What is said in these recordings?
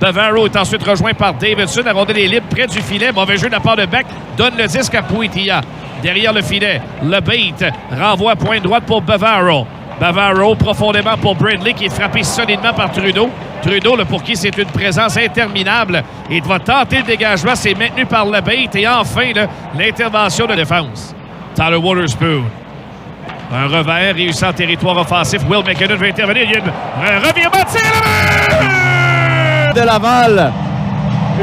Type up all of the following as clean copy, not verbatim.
Bavaro est ensuite rejoint par Davidson. La rondelle est libre près du filet. Mauvais jeu de la part de Beck. Donne le disque à Puitilla. Derrière le filet, le bait. Renvoie point droite pour Bavaro. Bavaro profondément pour Brindley qui est frappé solidement par Trudeau. Trudeau, là, pour qui c'est une présence interminable. Il va tenter le dégagement. C'est maintenu par le bait. Et enfin, l'intervention de défense. Tyler Wotherspoon. Un revers réussi en territoire offensif. Will McKinnon va intervenir. Il y a un revirement de tir. De Laval.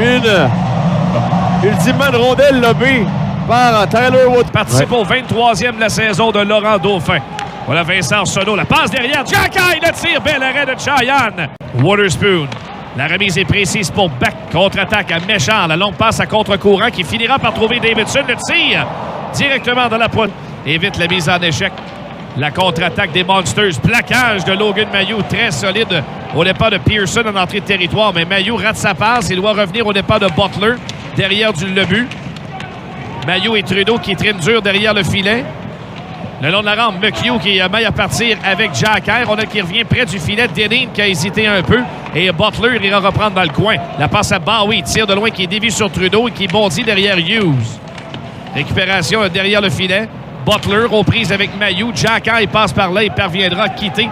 Une ultimement rondelle lobée par Tyler Wood. Participe au 23e de la saison de Laurent Dauphin. Voilà Vincent Arsenault. La passe derrière. Jacky, le tir. Bel arrêt de Cheyenne. Wotherspoon. La remise est précise pour Beck. Contre-attaque à Méchant. La longue passe à contre-courant qui finira par trouver Davidson. Le tir directement dans la pointe. Évite la mise en échec. La contre-attaque des Monsters. Plaquage de Logan Mailloux. Très solide au départ de Pearson en entrée de territoire. Mais Mailloux rate sa passe. Il doit revenir au départ de Butler. Derrière le but. Mailloux et Trudeau qui triment dur derrière le filet. Le long de la rampe, McHugh qui maille à partir avec Jacker. On a qui revient près du filet. Deneen qui a hésité un peu. Et Butler ira reprendre dans le coin. La passe à Bowie. Tire de loin qui est dévié sur Trudeau et qui bondit derrière Hughes. Récupération derrière le filet. Butler aux prises avec Mailloux. Jacker, il passe par là. Il parviendra à quitter.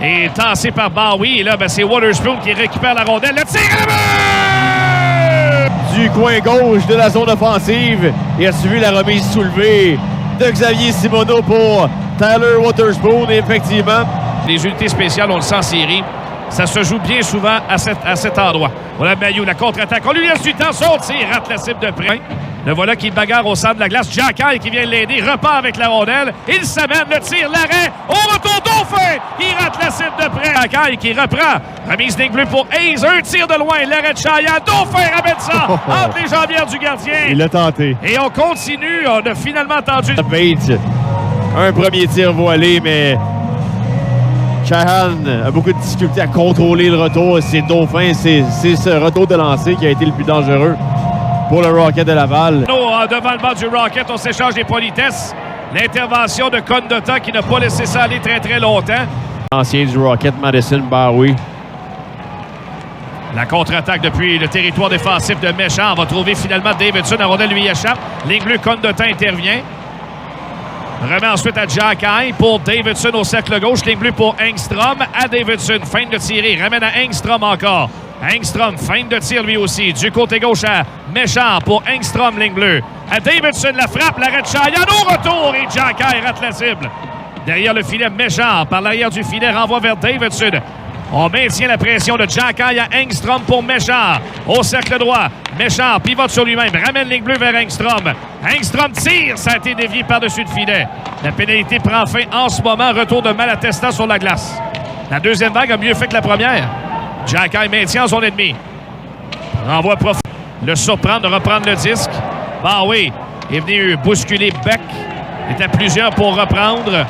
Et tassé par Bowie. Et là, c'est Wotherspoon qui récupère la rondelle. Le tir à la main! Du coin gauche de la zone offensive. Il a suivi la remise soulevée de Xavier Simoneau pour Tyler Wotherspoon. Et effectivement, les unités spéciales, on le sent en série. Ça se joue bien souvent à cet endroit. Voilà Mailloux, la contre-attaque. On lui laisse du temps. Son tir rate la cible de près. Le voilà qui bagarre au centre de la glace. Jacky qui vient l'aider. Repart avec la rondelle. Il s'amène. Le tir, l'arrêt. Au retour, Dauphin. Il rate la cible de près. Jacky qui reprend. Remise ligne bleue pour Hayes. Un tir de loin. L'arrêt de Cheyenne. Dauphin ramène ça entre les jambières du gardien. Il l'a tenté. Et on continue. On a finalement tendu. Bates. Un premier tir voilé, mais Cheyenne a beaucoup de difficultés à contrôler le retour. C'est Dauphin. C'est ce retour de lancer qui a été le plus dangereux pour le Rocket de Laval. Devant le banc du Rocket, on s'échange des politesses. L'intervention de Condotta qui n'a pas laissé ça aller très, très longtemps. Ancien du Rocket, Madison Bowie. La contre-attaque depuis le territoire défensif de Méchant. On va trouver finalement Davidson. La rondelle lui échappe. Ligne bleue, Condotta intervient. Remet ensuite à Jacky pour Davidson au cercle gauche. Ligne bleue pour Engstrom à Davidson. Feinte de tirer. Ramène à Engstrom encore. Engstrom, feinte de tir lui aussi. Du côté gauche à Méchant pour Engstrom, ligne bleue. À Davidson, la frappe, l'arrêt de Cheyenne au retour et Jacky rate la cible. Derrière le filet, Méchant, par l'arrière du filet, renvoie vers Davidson. On maintient la pression de Jacky à Engstrom pour Méchant. Au cercle droit, Méchant pivote sur lui-même, ramène ligne bleue vers Engstrom. Engstrom tire, ça a été dévié par-dessus le filet. La pénalité prend fin en ce moment, retour de Malatesta sur la glace. La deuxième vague a mieux fait que la première. Jacky maintient son ennemi. Renvoie profond. Le surprendre de reprendre le disque. Bowie est venu bousculer Beck. Il était à plusieurs pour reprendre.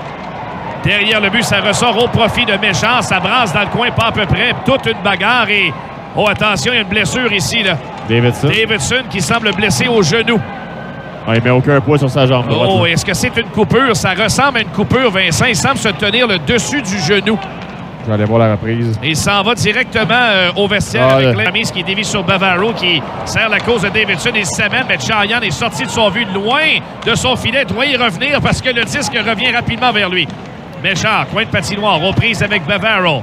Derrière le but, ça ressort au profit de Méchant. Ça brasse dans le coin, pas à peu près. Toute une bagarre et... Oh, attention, il y a une blessure ici, là. Davidson qui semble blessé au genou. Ah, il met aucun poids sur sa jambe droite. Oh, est-ce que c'est une coupure? Ça ressemble à une coupure, Vincent. Il semble se tenir le dessus du genou. Je vais aller voir la reprise. Il s'en va directement au vestiaire avec la remise qui dévie sur Bavaro qui sert la cause de Davidson. Il s'amène, mais Cheyenne est sorti de son vue loin de son filet. Doit y revenir parce que le disque revient rapidement vers lui. Méchant, coin de patinoire, reprise avec Bavaro.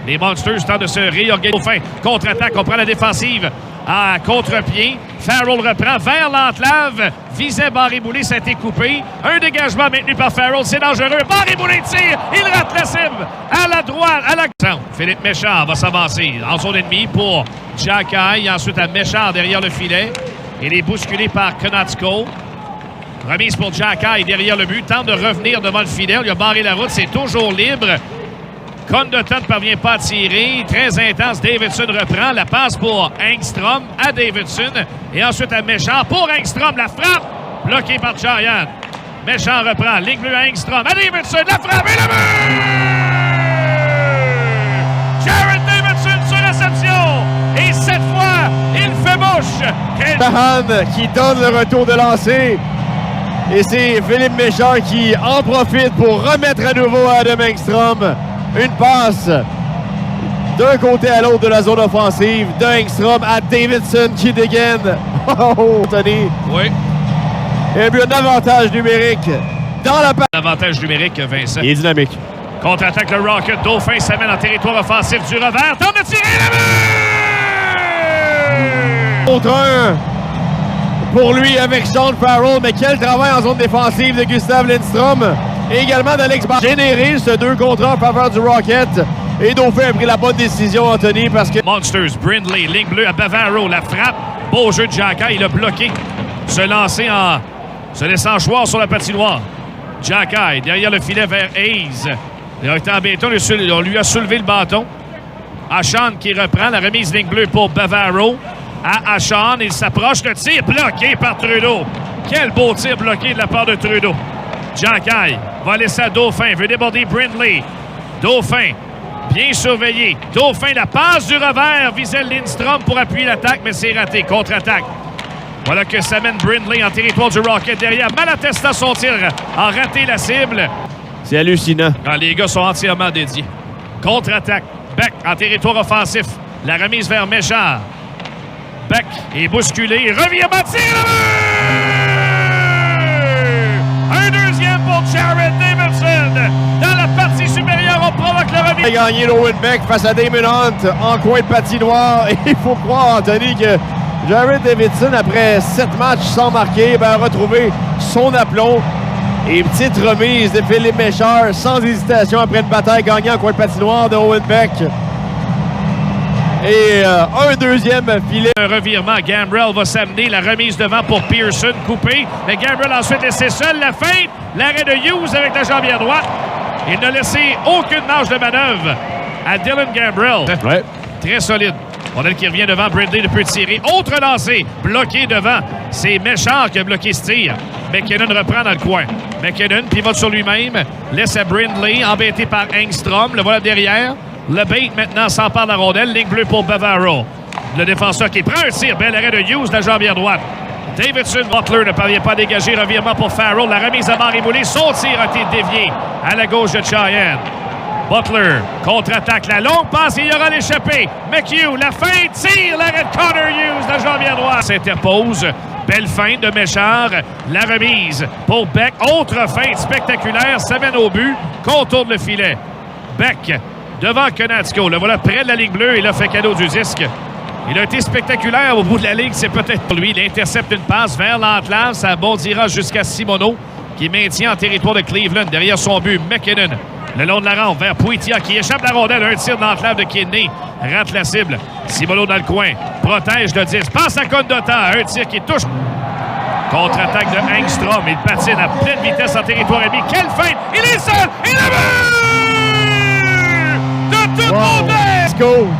Les Monsters tentent de se réorganiser. Fin, contre-attaque, on prend la défensive à contre-pied. Farrell reprend vers l'enclave. Visait Barré-Boulet, ça a été coupé. Un dégagement maintenu par Farrell, c'est dangereux. Barré-Boulet tire, il rate la cible. À la droite, à la... Philippe Méchant va s'avancer en son ennemi pour Jacky. Ensuite à Méchant derrière le filet. Il est bousculé par Konatsko. Remise pour Jacky derrière le but. Tente de revenir devant le filet. Il a barré la route, c'est toujours libre. Condotta ne parvient pas à tirer. Très intense. Davidson reprend. La passe pour Engstrom à Davidson. Et ensuite à Méchant pour Engstrom. La frappe bloquée par Cheyenne. Méchant reprend. Ligne bleue à Engstrom. À Davidson. La frappe et le but! Jared Davidson sur réception. Et cette fois, il fait bouche. Tahan qui donne le retour de lancer. Et c'est Philippe Méchant qui en profite pour remettre à nouveau à Adam Engstrom. Une passe d'un côté à l'autre de la zone offensive, de Engstrom à Davidson qui dégaine. Oh, Tony. Oui. Et puis un avantage numérique dans la passe. Avantage numérique, Vincent. Il est dynamique. Contre-attaque le Rocket. Dauphin s'amène en territoire offensif du revers. Tente de tirer la Contre un pour lui avec Sean Farrell. Mais quel travail en zone défensive de Gustav Lindstrom. Et également d'Alex Barr. Générer ce 2 contre 1 en faveur du Rocket. Et Dauphin a pris la bonne décision, Anthony, parce que... Monsters, Brindley, ligne bleue à Bavaro. La frappe. Beau jeu de Xhaka. Il a bloqué. Se lancer en... Se laissant choir sur la patinoire. Xhaka derrière le filet vers Hayes. Il a été embêté. On lui a soulevé le bâton. Ashan qui reprend la remise ligne bleue pour Bavaro. À Ashan, il s'approche. Le tir bloqué par Trudeau. Quel beau tir bloqué de la part de Trudeau. Xhaka va laisser à Dauphin. Veut déborder Brindley. Dauphin, bien surveillé. Dauphin, la passe du revers. Visait Lindstrom pour appuyer l'attaque, mais c'est raté. Contre-attaque. Voilà que s'amène Brindley en territoire du Rocket derrière. Malatesta son tir a raté la cible. C'est hallucinant. Ah, les gars sont entièrement dédiés. Contre-attaque. Beck en territoire offensif. La remise vers Méchard. Beck est bousculé. Revirement de tir. Un deuxième pour Jared Davidson. Dans la partie supérieure, on provoque le revirement. Il a gagné l'Owen Beck face à Damon Hunt en coin de patinoire. Et il faut croire, Anthony, que Jared Davidson, après 7 matchs sans marquer, a retrouvé son aplomb. Et petite remise de Philippe Méchard, sans hésitation, après une bataille gagnée en coin de patinoire de Owen Beck. Et un deuxième filet. Un revirement. Gambrell va s'amener. La remise devant pour Pearson, coupé. Mais Gambrell ensuite laissé seul. La feinte. L'arrêt de Hughes avec la jambière droite. Il n'a laissé aucune marge de manœuvre à Dylan Gambrell. Ouais. Très solide. Rondelle qui revient devant. Brindley ne peut tirer. Autre lancé. Bloqué devant. C'est Méchard qui a bloqué ce tir. McKinnon reprend dans le coin. McKinnon pivote sur lui-même. Laisse à Brindley, embêté par Engstrom. Le voilà derrière. Le bait maintenant s'empare de la rondelle. Ligne bleue pour Bavaro. Le défenseur qui prend un tir. Bel arrêt de Hughes, la jambière droite. Davidson, Butler ne parvient pas à dégager. Revirement pour Farrell. La remise à barre éboulée. Son tir a été dévié à la gauche de Cheyenne. Butler, contre-attaque, la longue passe, il y aura l'échappée. McHugh, la feinte, tire, l'arrêt de Connor Hughes, la jambière droite. S'interpose, belle feinte de Méchard, la remise pour Beck. Autre feinte spectaculaire, ça mène au but, contourne le filet. Beck, devant Konatsko, le voilà près de la ligne bleue, il a fait cadeau du disque. Il a été spectaculaire au bout de la ligne, c'est peut-être pour lui. Il intercepte une passe vers l'enclave, ça bondira jusqu'à Simoneau, qui maintient en territoire de Cleveland. Derrière son but, McKinnon. Le long de la rampe vers Pouitia qui échappe la rondelle. Un tir d'enclave de Kidney. Rate la cible. Simoneau dans le coin. Protège le 10. Passe à Condota. Un tir qui touche. Contre-attaque de Engstrom. Il patine à pleine vitesse en territoire ennemi. Quelle feinte! Il est seul! Il a vu! De toute beauté!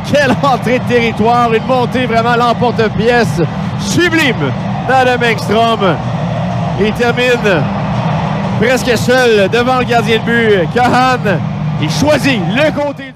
Quelle entrée de territoire. Une montée vraiment l'emporte-pièce. Sublime d'Adam Engstrom. Il termine presque seul devant le gardien de but. Kahan, il choisit le côté